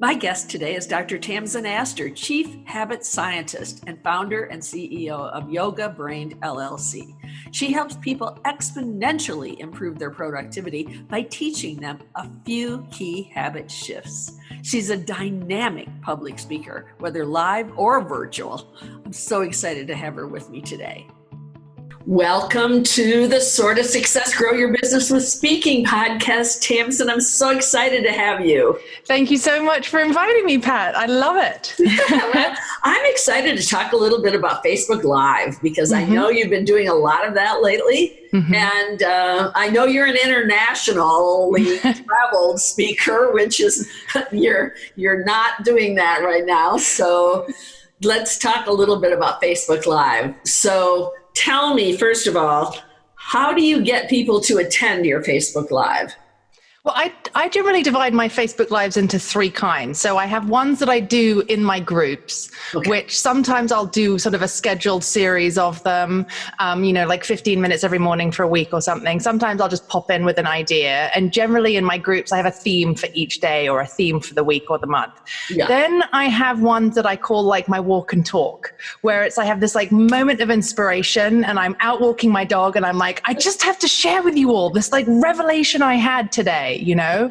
My guest today is Dr. Tamsin Astor, Chief Habit Scientist and founder and CEO of Yoga Brain LLC. She helps people exponentially improve their productivity by teaching them a few key habit shifts. She's a dynamic public speaker, whether live or virtual. I'm so excited to have her with me today. Welcome to the Sort of Success Grow Your Business with Speaking podcast, Tamsin. I'm so excited to have you. Thank you so much for inviting me, Pat. I love it. I'm excited to talk a little bit about Facebook Live because I know you've been doing a lot of that lately. And I know you're an internationally traveled speaker, which is you're not doing that right now. So let's talk a little bit about Facebook Live. So tell me, first of all, how do you get people to attend your Facebook Live? Well, I generally divide my Facebook Lives into three kinds. So I have ones that I do in my groups, which sometimes I'll do sort of a scheduled series of them, like 15 minutes every morning for a week or something. Sometimes I'll just pop in with an idea. And generally in my groups, I have a theme for each day or a theme for the week or the month. Yeah. Then I have ones that I call like my walk and talk, where I have this like moment of inspiration and I'm out walking my dog and I'm like, I just have to share with you all this like revelation I had today. Yeah.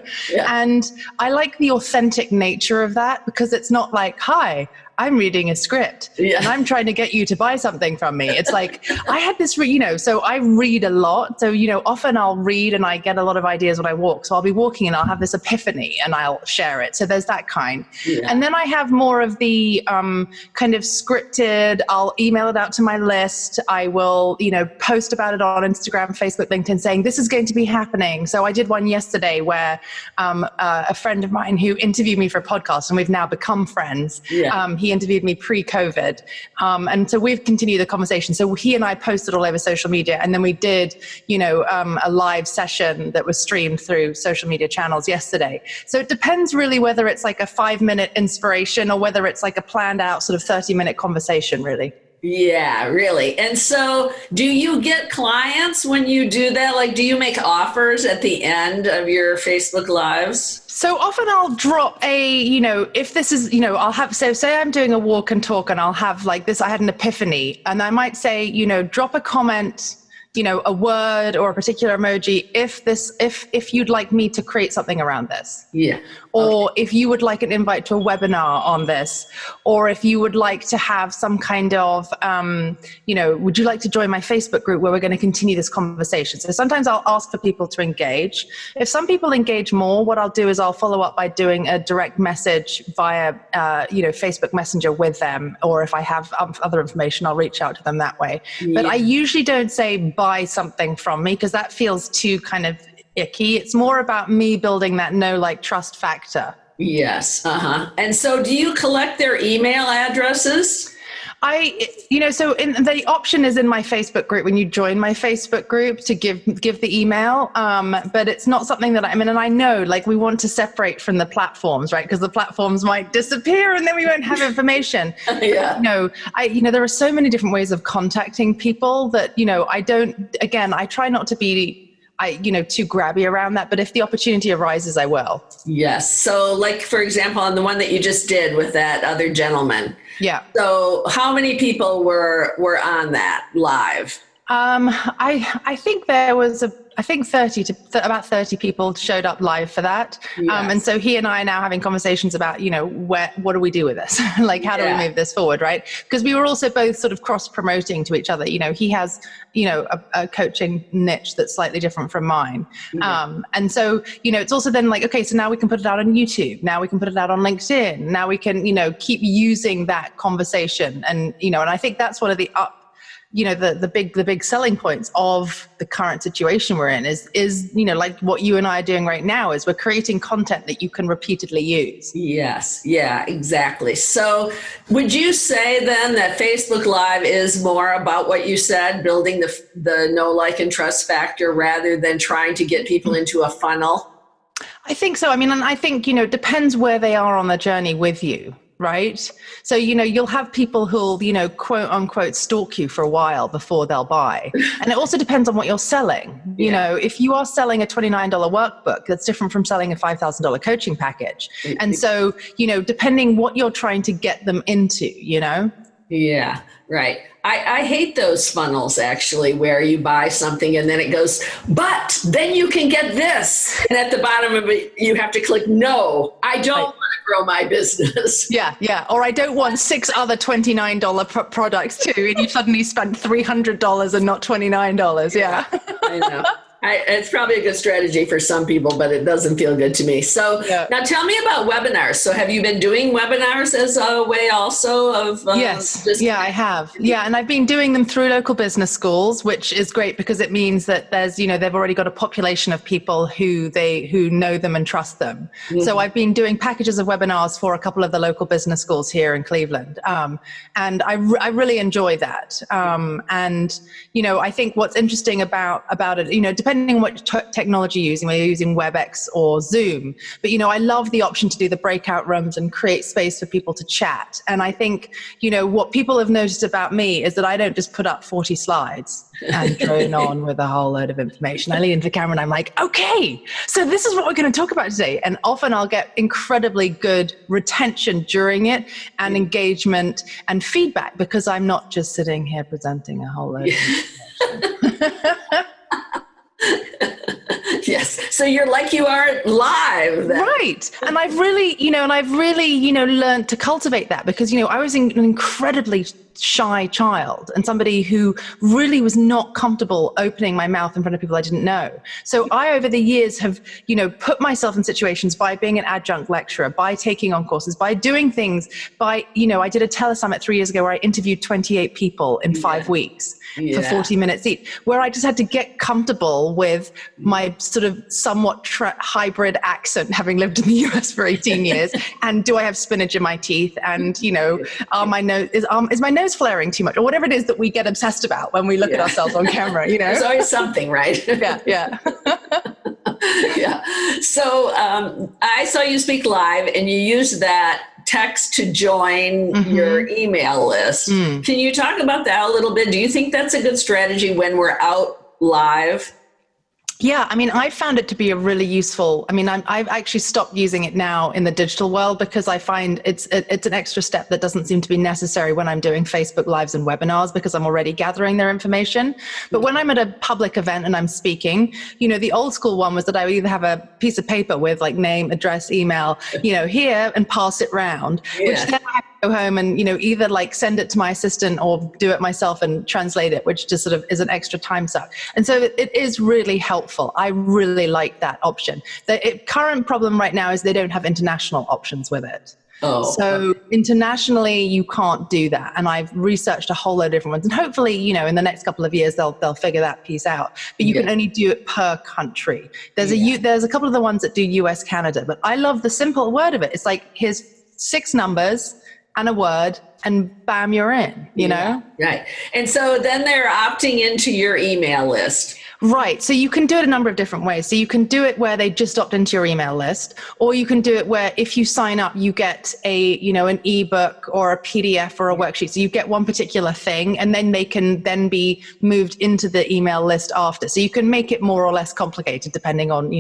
And I like the authentic nature of that because it's not like, hi, I'm reading a script and I'm trying to get you to buy something from me. It's like, I had this, so I read a lot. So, often I'll read and I get a lot of ideas when I walk. So I'll be walking and I'll have this epiphany and I'll share it. So there's that kind. Yeah. And then I have more of the kind of scripted, I'll email it out to my list. I will, post about it on Instagram, Facebook, LinkedIn saying this is going to be happening. So I did one yesterday where a friend of mine who interviewed me for a podcast and we've now become friends. Yeah. He interviewed me pre-COVID. And so we've continued the conversation. So he and I posted all over social media. And then we did, a live session that was streamed through social media channels yesterday. So it depends really whether it's like a 5-minute inspiration or whether it's like a planned out sort of 30-minute conversation, really. Yeah, really. And so do you get clients when you do that? Like, do you make offers at the end of your Facebook Lives? So often I'll drop if this is, I'll have, so say I'm doing a walk and talk and I'll have like this, I had an epiphany and I might say, drop a comment, a word or a particular emoji if you'd like me to create something around this. Yeah. Or if you would like an invite to a webinar on this, or if you would like to have some kind of, would you like to join my Facebook group where we're going to continue this conversation? So sometimes I'll ask for people to engage. If some people engage more, what I'll do is I'll follow up by doing a direct message via, Facebook Messenger with them. Or if I have other information, I'll reach out to them that way. Yeah. But I usually don't say buy something from me because that feels too kind of icky. It's more about me building that trust factor. Yes. And so do you collect their email addresses? So the option is in my Facebook group when you join my Facebook group to give the email. But it's not something that and I know we want to separate from the platforms, right? Because the platforms might disappear and then we won't have information. Yeah. There are so many different ways of contacting people that, I try not to be too grabby around that, but if the opportunity arises, I will. Yes. So for example, on the one that you just did with that other gentleman. Yeah. So how many people were on that live? I think there was about 30 people showed up live for that. Yes. And so he and I are now having conversations about, what do we do with this? How do we move this forward? Right. Because we were also both sort of cross promoting to each other. He has, a coaching niche that's slightly different from mine. Yeah. And so, it's also then okay, so now we can put it out on YouTube. Now we can put it out on LinkedIn. Now we can, keep using that conversation. And, and I think that's one of the the big selling points of the current situation we're in is what you and I are doing right now is we're creating content that you can repeatedly use. Yes. Yeah, exactly. So would you say then that Facebook Live is more about what you said, building the know, like, and trust factor rather than trying to get people into a funnel? I think so. I think, it depends where they are on the journey with you. right? So, you'll have people who'll, quote unquote, stalk you for a while before they'll buy. And it also depends on what you're selling. If you are selling a $29 workbook, that's different from selling a $5,000 coaching package. And so, depending what you're trying to get them into, Yeah, right. I hate those funnels, actually, where you buy something and then it goes, but then you can get this. And at the bottom of it, you have to click, no, I don't want to grow my business. Yeah. Or I don't want 6 other $29 products too. And you suddenly spent $300 and not $29. Yeah. I know. It's probably a good strategy for some people, but it doesn't feel good to me. So now tell me about webinars. So have you been doing webinars as a way also of? Yes. I have. Yeah. And I've been doing them through local business schools, which is great because it means that there's, they've already got a population of people who know them and trust them. Mm-hmm. So I've been doing packages of webinars for a couple of the local business schools here in Cleveland. And I really enjoy that. And, I think what's interesting about it, depending on what technology you're using, whether you're using WebEx or Zoom. But, I love the option to do the breakout rooms and create space for people to chat. And I think, what people have noticed about me is that I don't just put up 40 slides and drone on with a whole load of information. I lean into the camera and I'm like, okay, so this is what we're going to talk about today. And often I'll get incredibly good retention during it and engagement and feedback because I'm not just sitting here presenting a whole load of information. Yes. So you're like you are live then. Right. And I've really, learned to cultivate that because, I was an incredibly shy child and somebody who really was not comfortable opening my mouth in front of people I didn't know. So I, over the years, have, put myself in situations by being an adjunct lecturer, by taking on courses, by doing things, by, I did a telesummit 3 years ago where I interviewed 28 people in 5 weeks. For 40 minutes each, where I just had to get comfortable with my sort of somewhat hybrid accent, having lived in the US for 18 years. And do I have spinach in my teeth? And, is my nose flaring too much? Or whatever it is that we get obsessed about when we look at ourselves on camera, There's always something, right? Yeah. Yeah. So I saw you speak live and you used that text to join your email list. Can you talk about that a little bit? Do you think that's a good strategy when we're out live? Yeah, I found it to be a really useful, I've actually stopped using it now in the digital world because I find it's an extra step that doesn't seem to be necessary when I'm doing Facebook Lives and webinars because I'm already gathering their information. But when I'm at a public event and I'm speaking, the old school one was that I would either have a piece of paper with like name, address, email, here and pass it round, which then I have to go home and, either like send it to my assistant or do it myself and translate it, which just sort of is an extra time suck. And so it is really helpful. I really like that option. The current problem right now is they don't have international options with it. So internationally, you can't do that. And I've researched a whole load of different ones. And hopefully, in the next couple of years, they'll figure that piece out. But you can only do it per country. There's a couple of the ones that do US, Canada. But I love the simple word of it. It's like, here's 6 numbers and a word, and bam, you're in, know? Right. And so then they're opting into your email list. Right. So you can do it a number of different ways. So you can do it where they just opt into your email list, or you can do it where if you sign up, you get an ebook or a PDF or a worksheet. So you get one particular thing and then they can then be moved into the email list after. So you can make it more or less complicated depending on,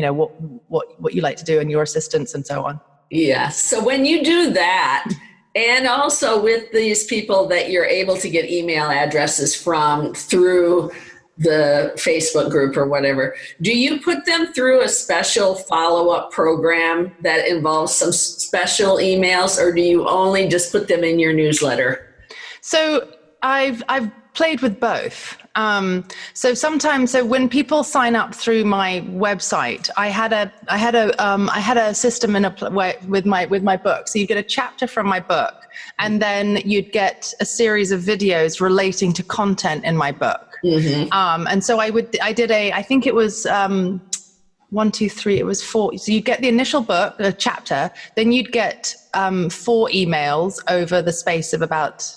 what you like to do and your assistants and so on. Yes. So when you do that, and also with these people that you're able to get email addresses from through the Facebook group or whatever, do you put them through a special follow-up program that involves some special emails, or do you only just put them in your newsletter? So I've played with both. So when people sign up through my website, I had a system with my book. So you get a chapter from my book, and then you'd get a series of videos relating to content in my book. And so I think it was 1, 2, 3, it was 4. So you get the initial book, a chapter, then you'd get 4 emails over the space of about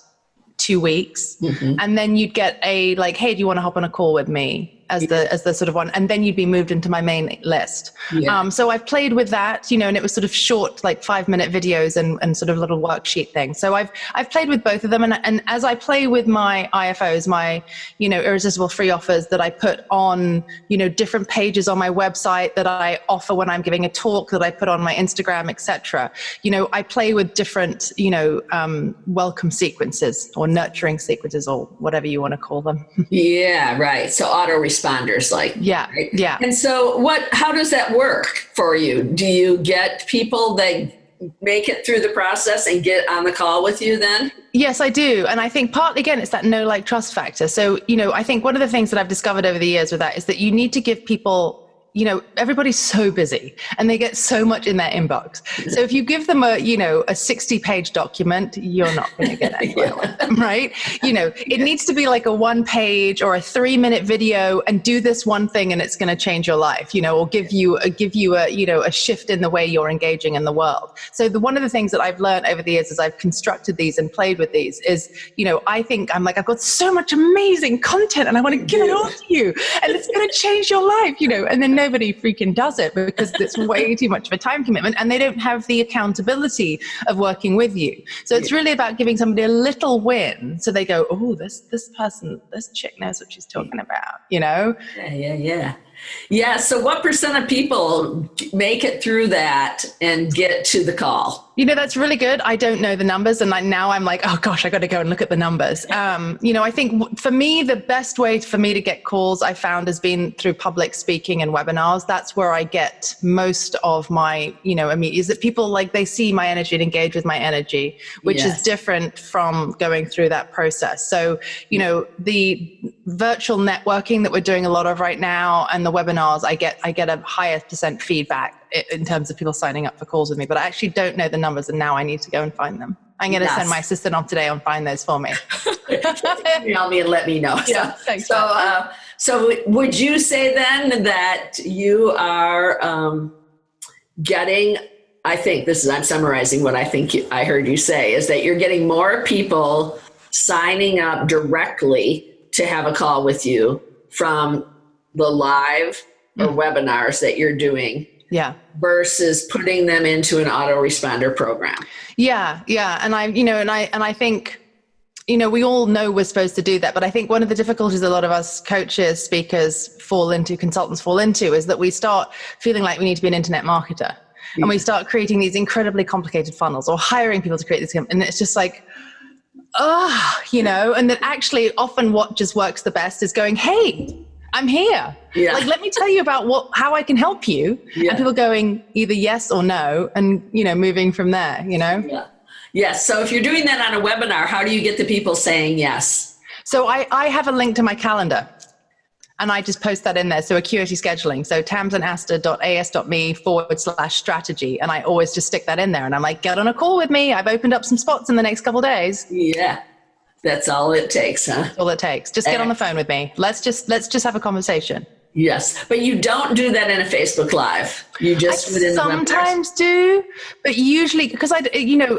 2 weeks. And then you'd get hey, do you want to hop on a call with me? as the sort of one, and then you'd be moved into my main list. Yeah. So I've played with that, you know, and it was sort of short, like 5-minute videos and sort of little worksheet things. So I've played with both of them. And as I play with my IFOs, my, you know, irresistible free offers that I put on, you know, different pages on my website that I offer when I'm giving a talk, that I put on my Instagram, etc. You know, I play with different, you know, welcome sequences or nurturing sequences or whatever you want to call them. Yeah, right. So autoresponders, like, yeah, right? Yeah. And so how does that work for you? Do you get people that make it through the process and get on the call with you then? Yes, I do. And I think partly, again, it's that know, like, trust factor. So, you know, I think one of the things that I've discovered over the years with that is that you need to give people, you know, everybody's so busy and they get so much in their inbox. So if you give them a 60-page document, you're not going to get anywhere with them, right? You know, it needs to be like a 1-page or a 3-minute video, and do this one thing and it's going to change your life, you know, or give you a shift in the way you're engaging in the world. So one of the things that I've learned over the years as I've constructed these and played with these is, you know, I think I'm like, I've got so much amazing content and I want to give it all to you and it's going to change your life, you know, and then nobody freaking does it because it's way too much of a time commitment and they don't have the accountability of working with you. So it's really about giving somebody a little win so they go, oh, this chick knows what she's talking about, you know? Yeah. So what % of people make it through that and get to the call? You know, that's really good. I don't know the numbers. And now I'm like, oh gosh, I got to go and look at the numbers. You know, I think for me, the best way for me to get calls I found has been through public speaking and webinars. That's where I get most of my, you know, is that people, like, they see my energy and engage with my energy, which is different from going through that process. So, you know, the virtual networking that we're doing a lot of right now and the webinars, I get a higher % feedback in terms of people signing up for calls with me, but I actually don't know the numbers, and now I need to go and find them. I'm going to send my assistant off today and find those for me. Email me and let me know. Yeah, thanks. So would you say then that you are getting, I think I'm summarizing what I think I heard you say, is that you're getting more people signing up directly to have a call with you from the live or webinars that you're doing. Yeah. Versus putting them into an autoresponder program. Yeah. And I think, you know, we all know we're supposed to do that, but I think one of the difficulties a lot of us coaches, speakers consultants fall into is that we start feeling like we need to be an internet marketer, and we start creating these incredibly complicated funnels or hiring people to create this, and it's just like, you know, and that actually often what just works the best is going, hey, I'm here. Yeah. Like, let me tell you about how I can help you. Yeah. And people going either yes or no, and, you know, moving from there, you know? Yeah. Yes. So if you're doing that on a webinar, how do you get the people saying yes? So I have a link to my calendar and I just post that in there. So acuity scheduling. So tamsinastor.as.me/strategy. And I always just stick that in there. And I'm like, get on a call with me. I've opened up some spots in the next couple of days. Yeah. That's all it takes, huh? That's all it takes. Just get on the phone with me. Let's just have a conversation. Yes, but you don't do that in a Facebook Live. You just do it in the webinars. Sometimes do, but usually, because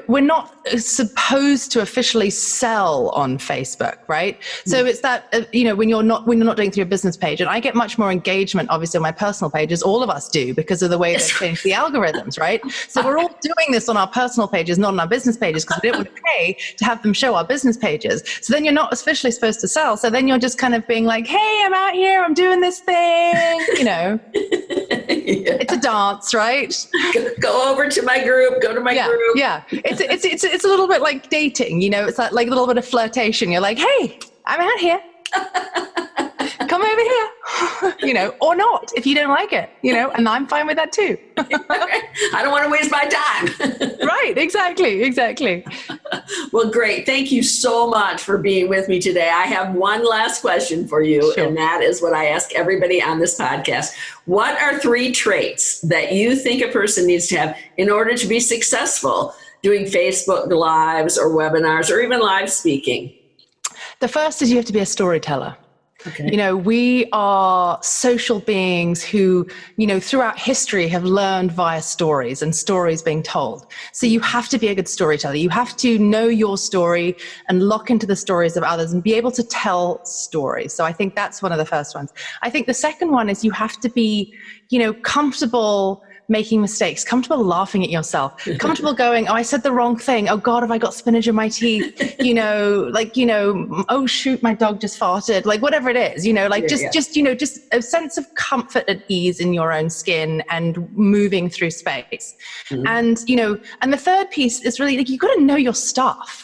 we're not supposed to officially sell on Facebook, right? So it's that when you're not doing it through a business page, and I get much more engagement, obviously, on my personal pages. All of us do, because of the way they change the algorithms, right? So we're all doing this on our personal pages, not on our business pages, because we don't want to pay to have them show our business pages. So then you're not officially supposed to sell. So then you're just kind of being like, hey, I'm out here, I'm doing this thing. It's a dance, right? Go over to my group, go to my group. Yeah. It's a little bit like dating, it's like a little bit of flirtation. You're like, hey, I'm out here. Come over here, or not, if you don't like it, and I'm fine with that too. I don't want to waste my time. Right, exactly. Well, great. Thank you so much for being with me today. I have one last question for you, and that is what I ask everybody on this podcast. What are 3 traits that you think a person needs to have in order to be successful doing Facebook Lives or webinars or even live speaking? The first is you have to be a storyteller. Okay. You know, we are social beings who, you know, throughout history have learned via stories and stories being told. So you have to be a good storyteller. You have to know your story and lock into the stories of others and be able to tell stories. So I think that's one of the first ones. I think the second one is you have to be, you know, comfortable making mistakes, comfortable laughing at yourself, comfortable going, oh, I said the wrong thing. Oh God, have I got spinach in my teeth? You know, like, you know, oh shoot, my dog just farted, like whatever it is, you know, like just, you know, just a sense of comfort and ease in your own skin and moving through space. Mm-hmm. And, you know, and the third piece is really like, you got to know your stuff.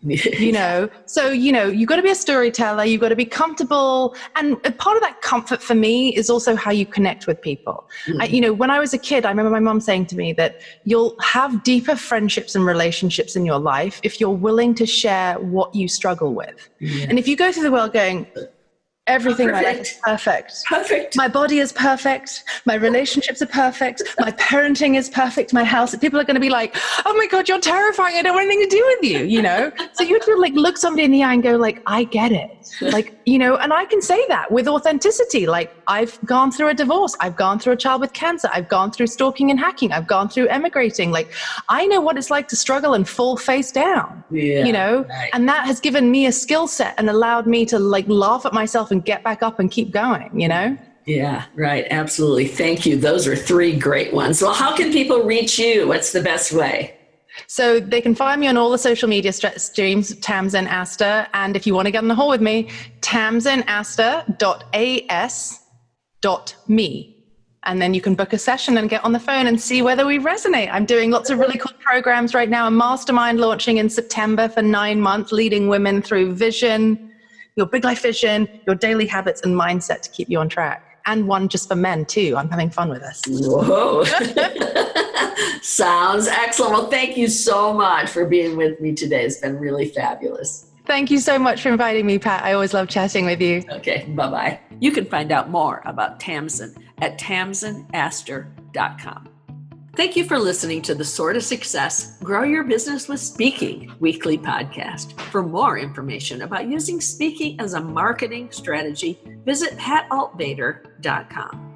You know, so, you know, you've got to be a storyteller, you've got to be comfortable. And part of that comfort for me is also how you connect with people. Mm-hmm. You know, when I was a kid, I remember my mom saying to me that you'll have deeper friendships and relationships in your life if you're willing to share what you struggle with. Yes. And if you go through the world going, everything in my life is perfect. Perfect. My body is perfect. My relationships are perfect. My parenting is perfect. My house. People are going to be like, oh my God, you're terrifying. I don't want anything to do with you, you know? So you have to like look somebody in the eye and go like, I get it. Like, you know, and I can say that with authenticity. Like I've gone through a divorce. I've gone through a child with cancer. I've gone through stalking and hacking. I've gone through emigrating. Like I know what it's like to struggle and fall face down, you know? Right. And that has given me a skill set and allowed me to like laugh at myself and get back up and keep going, you know? Yeah, right. Absolutely. Thank you. Those are three great ones. Well, how can people reach you? What's the best way? So they can find me on all the social media streams, Tamsin Astor. And if you want to get in the hall with me, tamsinastor.as.me. And then you can book a session and get on the phone and see whether we resonate. I'm doing lots of really cool programs right now. A mastermind launching in September for 9 months, leading women through vision, your big life vision, your daily habits and mindset to keep you on track. And one just for men too. I'm having fun with this. Whoa. Sounds excellent. Well, thank you so much for being with me today. It's been really fabulous. Thank you so much for inviting me, Pat. I always love chatting with you. Okay, bye-bye. You can find out more about Tamsin at tamsinastor.com. Thank you for listening to the Soar to Success, Grow Your Business with Speaking weekly podcast. For more information about using speaking as a marketing strategy, visit pataltvader.com.